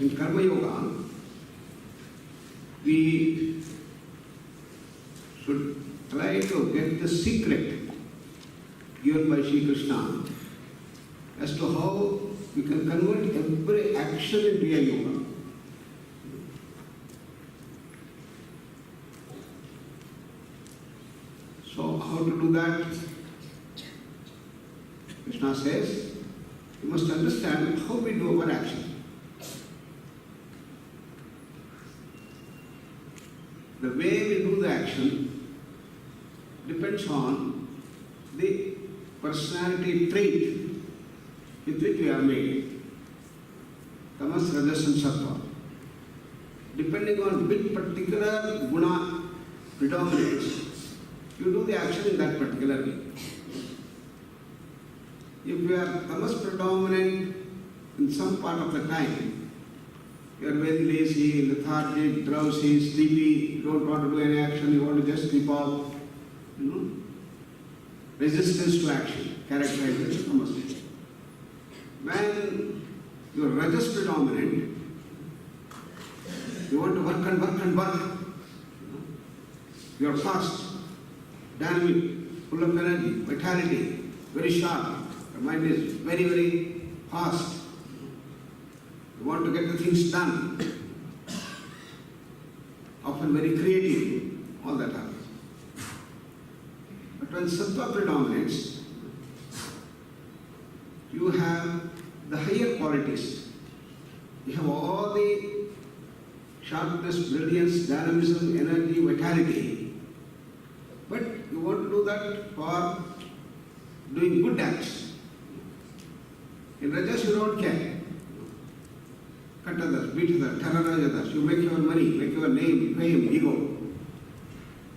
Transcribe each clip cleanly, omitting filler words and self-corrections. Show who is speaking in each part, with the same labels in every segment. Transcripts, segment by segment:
Speaker 1: in Karma Yoga, we should try to get the secret given by Sri Krishna as to how we can convert every action into a yoga. So how to do that? Krishna says, you must understand how we do our action. The way we do the action depends on the personality trait with which we are made. Tamas, Rajas and Sattva. Depending on which particular guna predominates, you do the action in that particular way. If you are tamas predominant in some part of the time, you are very lazy, lethargic, drowsy, sleepy, you don't want to do any action, you want to just sleep off, resistance to action, characterizes tamas. When you are rajas predominant, you want to work and work and work. You are fast, dynamic, full of energy, vitality, very sharp. Your mind is very, very fast. You want to get the things done. Often very creative, all that happens. But when sattva predominates, you have the higher qualities. You have all the sharpness, brilliance, dynamism, energy, vitality. But you want to do that for doing good acts. In Rajas, you don't care. Cut others, beat others, terrorize others. You make your money, make your name, fame, ego.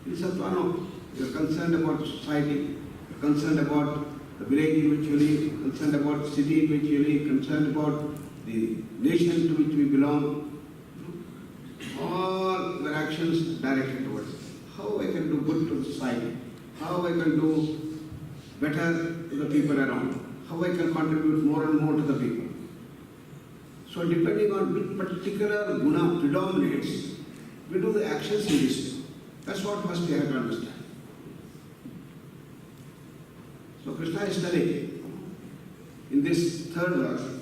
Speaker 1: In Sattva, no. You are concerned about society, you are concerned about the village in which you live, concerned about the city in which you live, concerned about the nation to which we belong. All your actions directed towards how I can do good to the society, how I can do better to the people around, how I can contribute more and more to the people. So depending on which particular guna predominates, we do the actions in this way. That's what first we have to understand. So Krishna is telling in this third verse,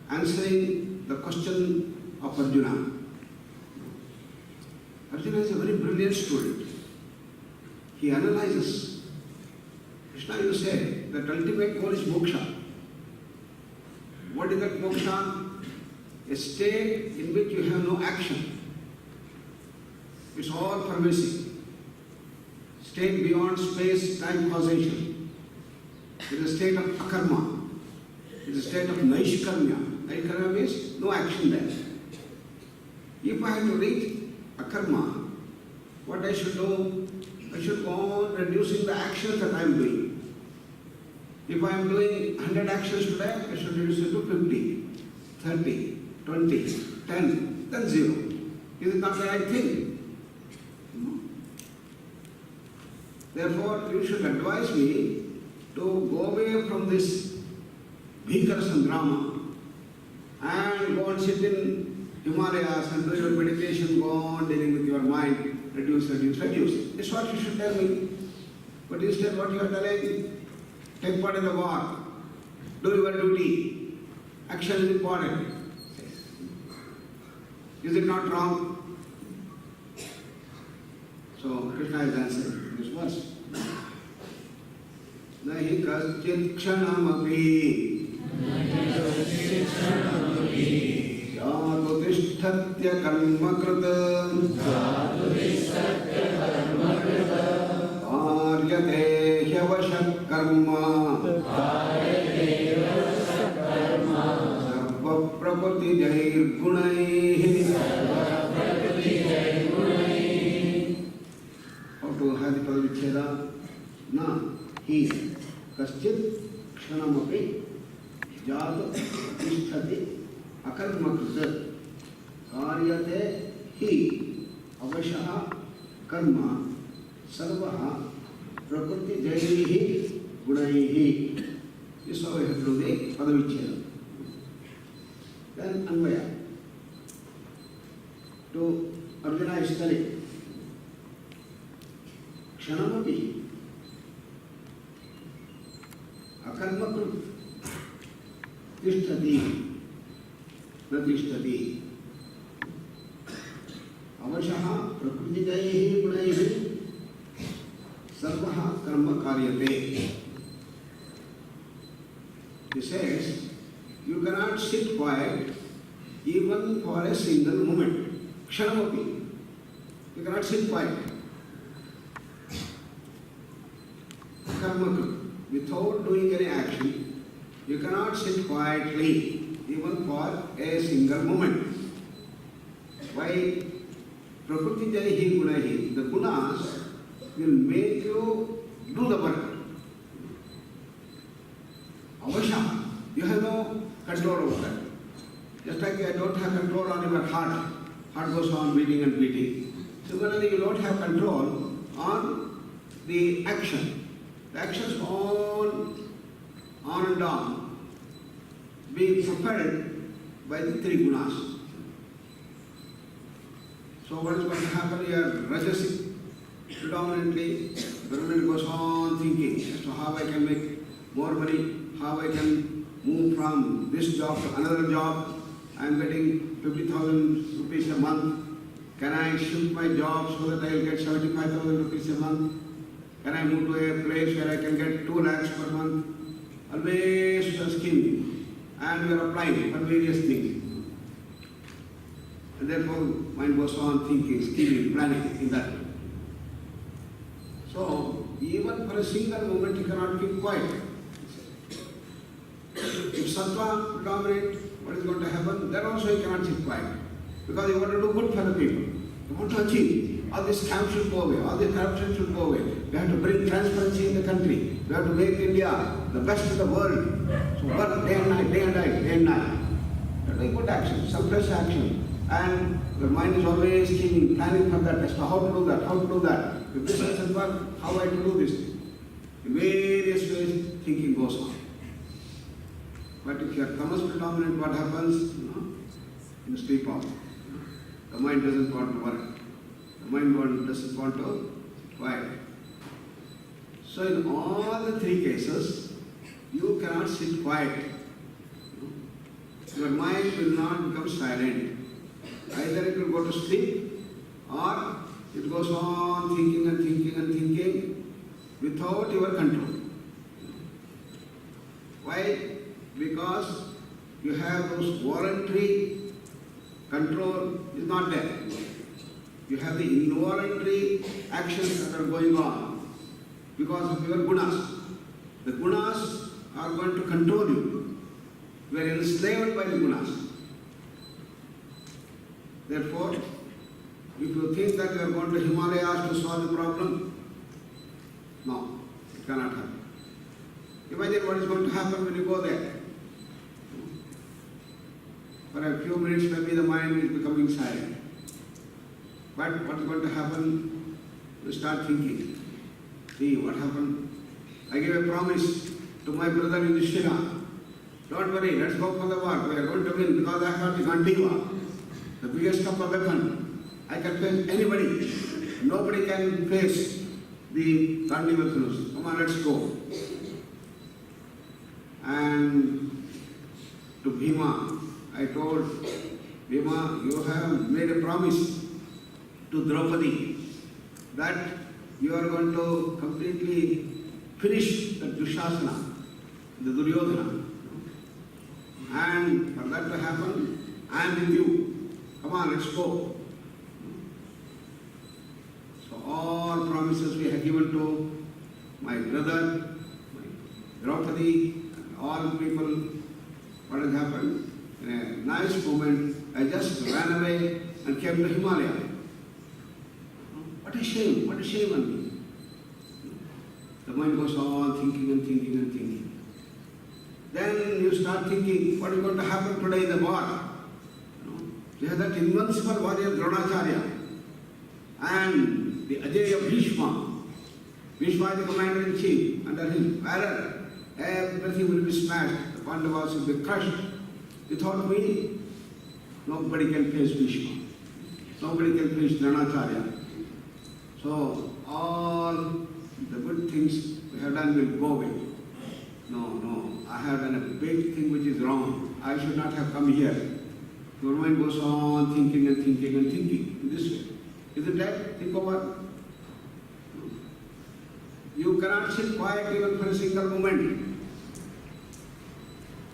Speaker 1: answering the question of Arjuna. Arjuna is a very brilliant student. He analyzes. Krishna, you say that ultimate goal is moksha. What is that moksha? A state in which you have no action. It's all pervasive. State beyond space, time, causation. It is a state of akarma. It is a state of naishkarmya. Naishkarmya means no action there. If I have to reach akarma, what I should do? I should go on reducing the actions that I am doing. If I am doing 100 actions today, I should reduce it to 50, 30, 20, 10, then 0. Is it not the right thing? Therefore, you should advise me to go away from this bhikara sangrama and go and sit in Himalayas and do your meditation, go on dealing with your mind, reduce, reduce, reduce. That's what you should tell me. But instead what you are telling, take part in the war, do your duty, action is important. Is it not wrong? So Krishna is answering this verse. Nahi kaschit kshanamapi jatu tishthatya karma krita aryate hyavashat karma sarva prakriti jair gunai. To have the Padavicheda, na, he, kaschit, kshanamapi, jata, tishtati, akarmakrita, karyate, he, avashaha, karma, sarvaha, prakriti jaihi, gunaihi. This is how we have to do the Padavicheda. Then Anvaya. To Arjuna is telling, Kshanamapi, Akarmakru, Tishtati, Natishtati, Avashaha, Prakritijayehi, Gunayehi, Sarvaha, Karma Karyate. He says, you cannot sit quiet even for a single moment. Kshanamapi. You cannot sit quiet. Karmakru. Without doing any action, you cannot sit quietly even for a single moment. Why? Prakriti Jayahi Gunahi. The gunas will make you do the work. Avasha. You have no control over that. Just like you don't have control on your heart. Heart goes on beating and beating. Similarly, you don't have control on the action. The actions on and on, being propelled by the three gunas. So what is going to happen here? Rajasic, predominantly, the mind goes on thinking as to how I can make more money, how I can move from this job to another job. I am getting 50,000 rupees a month. Can I shift my job so that I will get 75,000 rupees a month? Can I move to a place where I can get 2 lakhs per month? Always we are scheming and we are applying for various things. And therefore, mind goes on thinking, scheming, planning in that way. So, even for a single moment, you cannot keep quiet. If sattva predominate, what is going to happen? Then also you cannot sit quiet. Because you want to do good for the people. You want to achieve. All this scam should go away. All this corruption should go away. We have to bring transparency in the country. We have to make India the best in the world. So work day and night, day and night, day and night. You are doing good action, selfless action. And your mind is always scheming, planning for that, as to how to do that, how to do that. If this doesn't work, how I to do this thing. In various ways, thinking goes on. But if you are tamas predominant, what happens? In sleep off. The mind doesn't want to work. The mind doesn't want to quiet. So in all the three cases, you cannot sit quiet. Your mind will not become silent. Either it will go to sleep or it goes on thinking and thinking and thinking without your control. Why? Because you have those voluntary control is not there. You have the involuntary actions that are going on because of your gunas. The gunas are going to control you. You are enslaved by the gunas. Therefore, if you think that you are going to Himalayas to solve the problem, no, it cannot happen. Imagine what is going to happen when you go there. For a few minutes, maybe the mind is becoming silent. But what is going to happen? You start thinking. See what happened? I gave a promise to my brother in Yudhishthira. Don't worry, let's go for the war. We are going to win because I have the Gandiva, the biggest of a weapon. I can face anybody. Nobody can face the Gandiva Thunus. Come on, let's go. And to Bhima, I told Bhima, you have made a promise to Draupadi that you are going to completely finish the Dushasana, the Duryodhana. And for that to happen, I am with you. Come on, let's go. So all promises we have given to my brother, my Draupadi, all people, what has happened? In a nice moment, I just ran away and came to Himalaya. What a shame on me. The mind goes on thinking and thinking and thinking. Then you start thinking, what is going to happen today in the war? You have that invincible warrior Dronacharya and the Ajeya Bhishma. Bhishma is the commander-in-chief. Under his valor, everything will be smashed. The Pandavas will be crushed. Without me, Nobody can face Bhishma. Nobody can face Dronacharya. So all the good things we have done will go away. No, I have done a big thing which is wrong. I should not have come here. Your mind goes on thinking and thinking and thinking in this way. Isn't that? Think over. You cannot sit quiet even for a single moment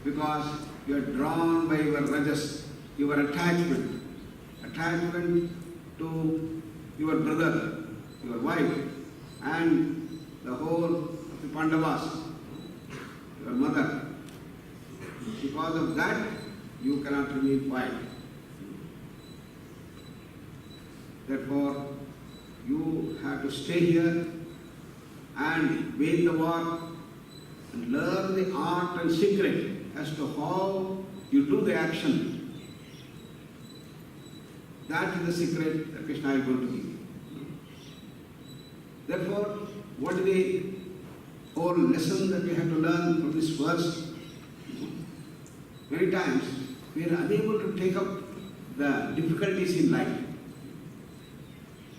Speaker 1: because you are drawn by your rajas, your attachment to your brother, your wife, and the whole of the Pandavas, your mother. Because of that, you cannot remain quiet. Therefore, you have to stay here and wage the war and learn the art and secret as to how you do the action. That is the secret that Krishna is going to give. Therefore, what is the whole lesson that we have to learn from this verse? Many times we are unable to take up the difficulties in life.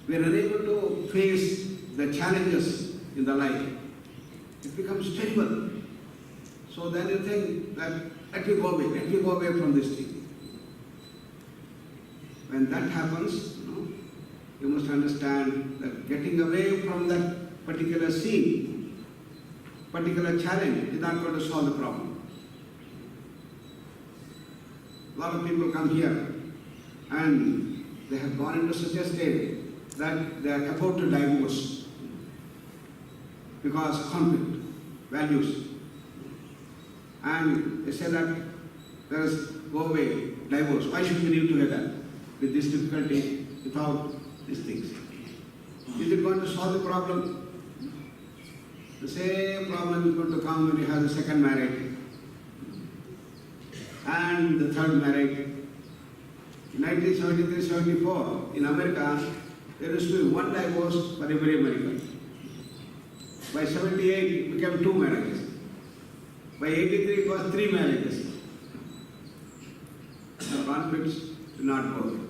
Speaker 1: We are unable to face the challenges in the life. It becomes terrible. So then you think that let me go away from this thing. When that happens, you must understand that getting away from that particular scene, particular challenge is not going to solve the problem. A lot of people come here and they have gone into such a state that they are about to divorce because conflict, values. And they say that let us go away, divorce. Why should we live together with this difficulty without these things? Is it going to solve the problem? The same problem is going to come when you have the second marriage and the third marriage. In 1973-74, in America, there used to be one divorce for every American. By 78, it became 2 marriages. By 83, it was 3 marriages. The conflicts do not go away.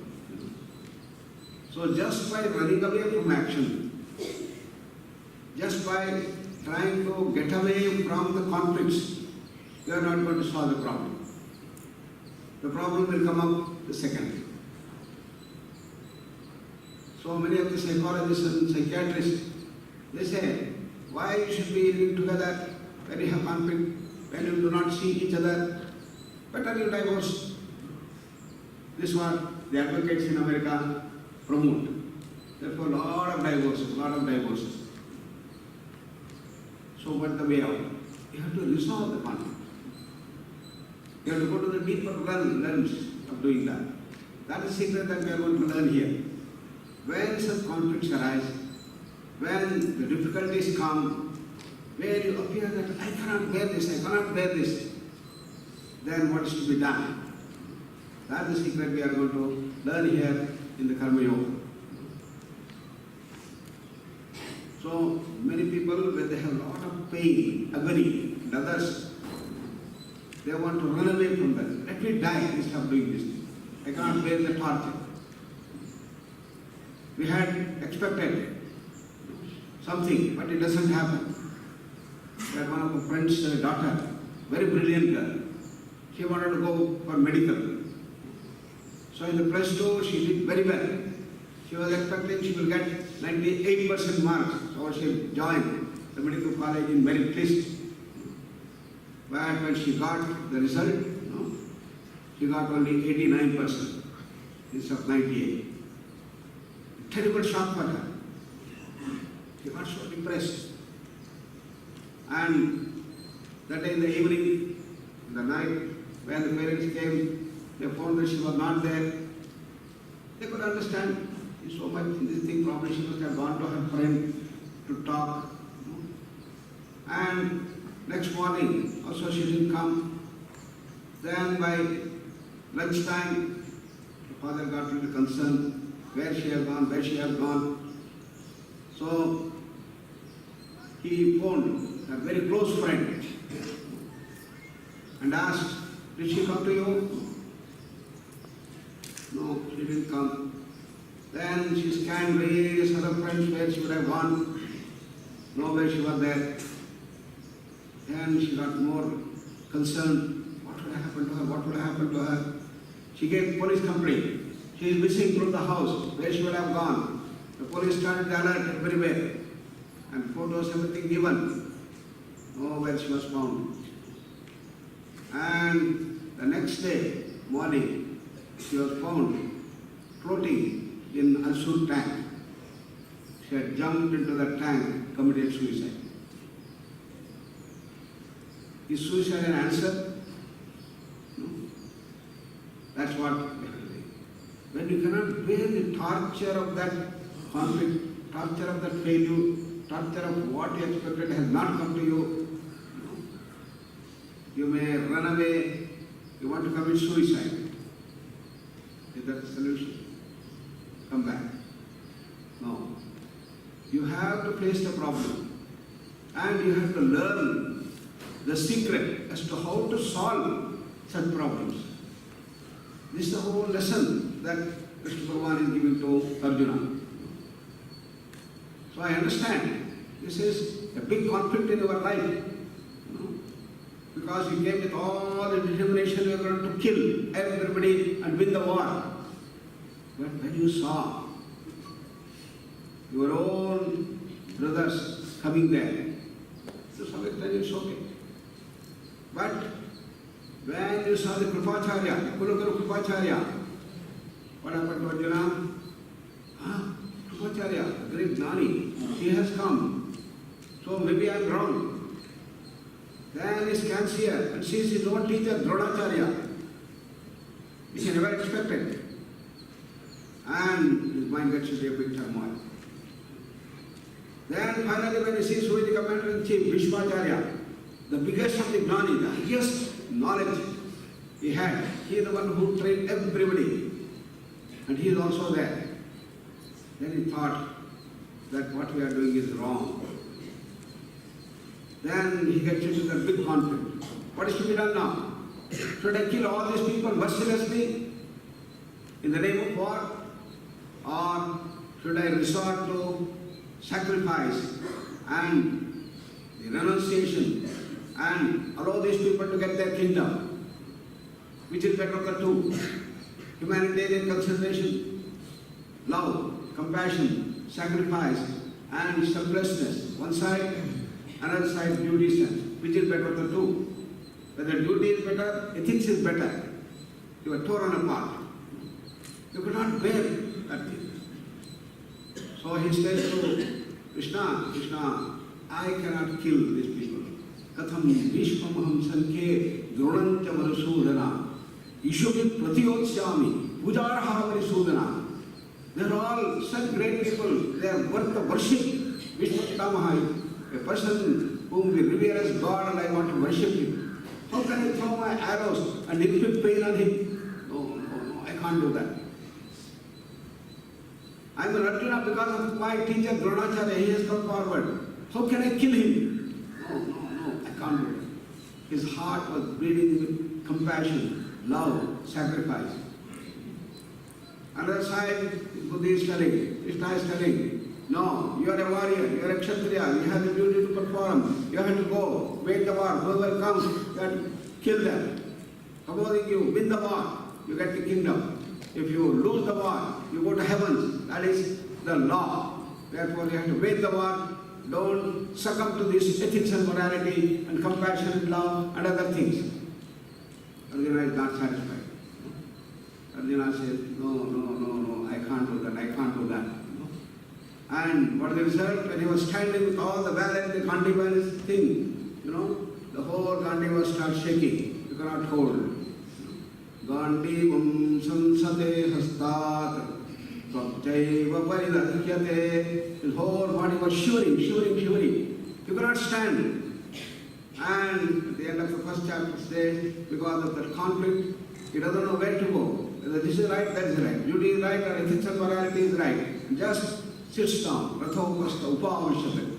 Speaker 1: So just by running away from action, just by trying to get away from the conflicts, you are not going to solve the problem. The problem will come up the second. So many of the psychologists and psychiatrists, they say, why should we live together when you have conflict, when you do not see each other? Better you divorce. This is what the advocates in America promote. Therefore, a lot of divorces. So what's the way out? You have to resolve the conflict. You have to go to the deeper realms of doing that. That is the secret that we are going to learn here. When some conflicts arise, when the difficulties come, where you appear that I cannot bear this, then what is to be done? That is the secret we are going to learn here in the Karma Yoga. So many people, when they have a lot of pain, agony, and others, they want to run away from that. Let me die instead of doing this thing. I cannot bear the torture. We had expected something, but it doesn't happen. That one of a friend's daughter, very brilliant girl, she wanted to go for medical. So in the plus 2, she did very well. She was expecting she will get 98% marks. So she joined the medical college in merit list. But when she got the result, she got only 89% instead of 98. Terrible shock for her. She got so depressed. And that day in the evening, in the night, when the parents came, they found that she was not there. They could understand so much in this thing. Probably she must have gone to her friend to talk. And next morning, also she didn't come. Then by lunchtime, the father got a little concerned where she has gone. So he phoned a very close friend and asked, did she come to you? No, she didn't come. Then she scanned various other friends where she would have gone. Nowhere she was there. Then she got more concerned. What would have happened to her? What would have happened to her? She gave police complaint. She is missing from the house. Where she would have gone? The police started the alert everywhere. And photos, everything given. Nowhere she was found. And the next day, morning, she was found floating in a salt tank. She had jumped into the tank, committed suicide. Is suicide an answer? No. That's what we have to do. When you cannot bear the torture of that conflict, torture of that failure, torture of what you expected has not come to you, no. You may run away, you want to commit suicide. Is that the solution? Come back. No. You have to face the problem and you have to learn the secret as to how to solve such problems. This is the whole lesson that Krishna Bhagavan is giving to Arjuna. So I understand this is a big conflict in your life. Because you came with all the determination you are going to kill everybody and win the war. But when you saw your own brothers coming there, to some extent it's okay. But when you saw the Kripacharya, Kulaguru Kripacharya, what happened to Arjuna? Kripacharya, great Gnani, he has come. So maybe I am wrong. Then he scans here and sees his own teacher, Dronacharya, which he never expected. And his mind gets into a big turmoil. Then finally when he sees who is the commander-in-chief, Bhishmacharya, the biggest of the Gnani, the highest knowledge he had, he is the one who trained everybody. And he is also there. Then he thought that what we are doing is wrong. Then he gets into the big conflict. What is to be done now? Should I kill all these people mercilessly in the name of war? Or should I resort to sacrifice and the renunciation and allow these people to get their kingdom? Which is better of the two? Humanitarian consideration, love, compassion, sacrifice and selflessness. One side, another side, duty sense. Which is better of the two? Whether duty is better, ethics is better. You are torn apart. You cannot bear that thing. So he says to Krishna, Krishna, I cannot kill these people. Katham Vishwamaham Sankhe Dronancha Madhusudana Ishubhi Pratiyotsyami Pujarha Varisudana. They are all such great people. They are worth the worship. Vishwamahai, a person whom we revere as God and I want to worship him. How can I throw my arrows and inflict pain on him? No, I can't do that. I am an Arjuna because of my teacher Dronacharya, he has come forward. How can I kill him? No, I can't do it. His heart was bleeding with compassion, love, sacrifice. Another side, Buddha is telling, Krishna is telling, no, you are a warrior, you are a Kshatriya, you have the duty to perform, you have to go, wage the war, whoever comes, you have to kill them. Supposing you win the war, you get the kingdom. If you lose the war, you go to heavens. That is the law. Therefore, you have to wage the war. Don't succumb to this ethics and morality and compassion and love and other things. Arjuna is not satisfied. Arjuna says, no, I can't do that, I can't do that. And what is the result? When he was standing with all the valor, the Gandivan thing, the whole Gandiva starts shaking. You cannot hold. Gandivam sansate hastat Tvapchaiva paridhakyate. His whole body was shivering. You cannot stand. And at the end of the first chapter says, because of that conflict, he doesn't know where to go. Whether this is right, that is right. Duty is right, or ethics and morality is right. Just sits down. Rathopasta upavashate.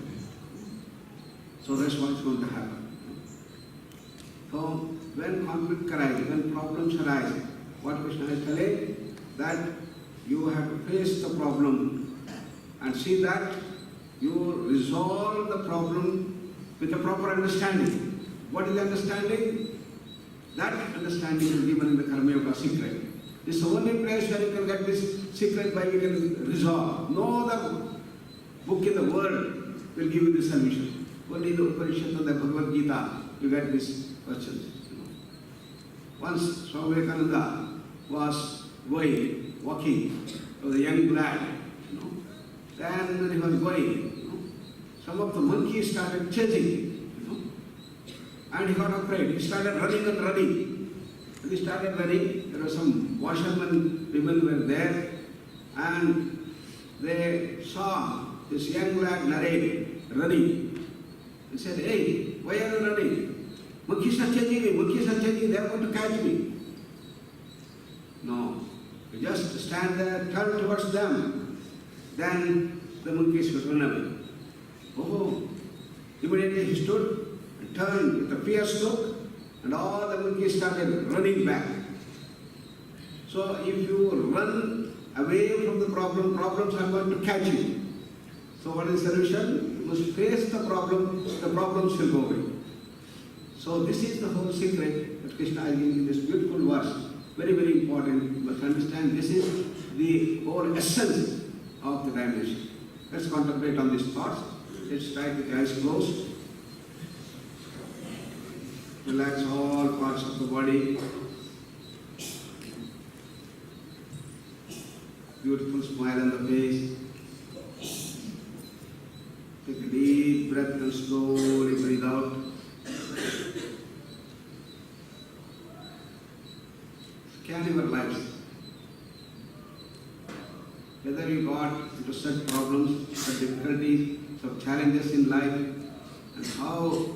Speaker 1: So that's what's going to happen. So when conflict arises, when problems arise, what Krishna is telling, that you have to face the problem and see that you resolve the problem with a proper understanding. What is understanding? That understanding is given in the Karma Yoga secret. This is the only place where you can get this secret by you can resolve. No other book in the world will give you this solution. Only the Upanishad and the Bhagavad Gita you get these questions. Once Swami Vivekananda was walking, he was a young lad. Then when he was going, some of the monkeys started chasing him. And he got afraid. He started running and running. When he started running, there were some washermen women were there, and they saw this young lad narrate running. He said, "Hey, why are you running? Monkeys are chasing me, monkeys are chasing me, they are going to catch me." No, you just stand there, turn towards them, then the monkeys will run away. Oh, immediately he stood and turned with a fierce look, and all the monkeys started running back. So if you run away from the problem, problems are going to catch you. So what is the solution? You must face the problems will go away. So this is the whole secret that Krishna is giving in this beautiful verse. Very, very important. You must understand this is the whole essence of the dimension. Let's contemplate on these thoughts. Let's try with the eyes closed. Relax all parts of the body. Beautiful smile on the face. Take a deep breath and slowly breathe out. Scan your lives. Whether you got into such problems, such difficulties, such challenges in life, and how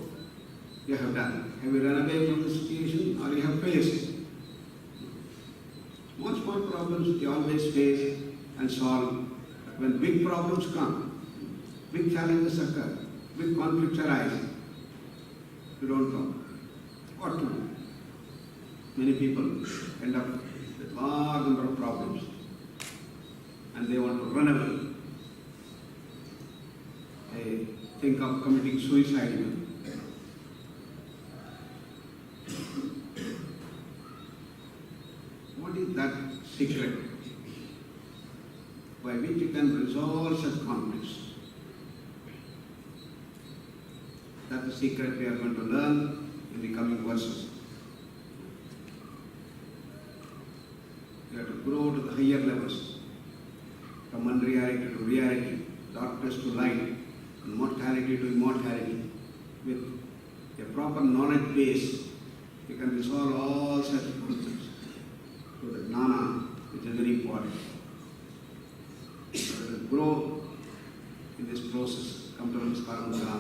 Speaker 1: you have done. Have you run away from the situation or you have faced it? Small problems you always face and solve. But when big problems come, big challenges occur, big conflicts arise, you don't know what to do. Many people end up with a large number of problems and they want to run away. They think of committing suicide even. What is that secret by which you can resolve such conflicts? That's the secret we are going to learn in the coming verses. We have to grow to the higher levels, from unreality to reality, darkness to light, and mortality to immortality. With a proper knowledge base, you can resolve all such conflicts. So the jnana, which is very important. So let us grow in this process. Come to Namaskar Mudra.